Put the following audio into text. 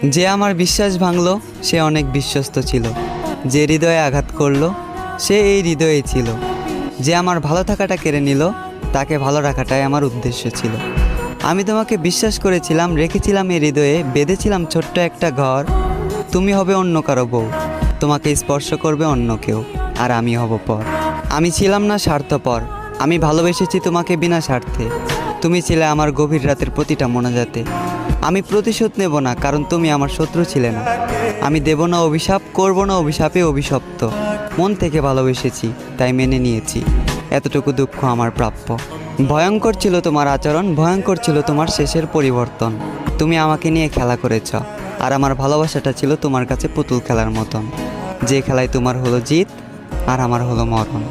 যে আমার বিশ্বাস ভাঙলো সে অনেক বিশ্বস্ত ছিল, যে হৃদয়ে আঘাত করলো সে এই হৃদয়ে ছিল, যে আমার ভালো থাকাটা কেড়ে নিল তাকে ভালো রাখাটাই আমার উদ্দেশ্য ছিল। আমি তোমাকে বিশ্বাস করেছিলাম, রেখেছিলাম এই হৃদয়ে, বেঁধেছিলাম ছোট্ট একটা ঘর। তুমি হবে অন্য কারো বউ, তোমাকে স্পর্শ করবে অন্য কেউ, আর আমি হব পর। আমি ছিলাম না স্বার্থপর, আমি ভালোবেসেছি তোমাকে বিনা স্বার্থে। তুমি ছিলে আমার গভীর রাতের প্রতিটা মোনাজাতে। আমি প্রতিশোধ নেব না, কারণ তুমি আমার শত্রু ছিলে না। আমি দেব না অভিশাপ, করব না অভিশাপে অভিশপ্ত। মন থেকে ভালোবেসেছি, তাই মেনে নিয়েছি। এতটুকু দুঃখ আমার প্রাপ্য। ভয়ঙ্কর ছিল তোমার আচরণ, ভয়ঙ্কর ছিল তোমার শেষের পরিবর্তন। তুমি আমাকে নিয়ে খেলা করেছ, আর আমার ভালোবাসাটা ছিল তোমার কাছে পুতুল খেলার মতন, যে খেলায় তোমার হলো জিত আর আমার হলো মরণ।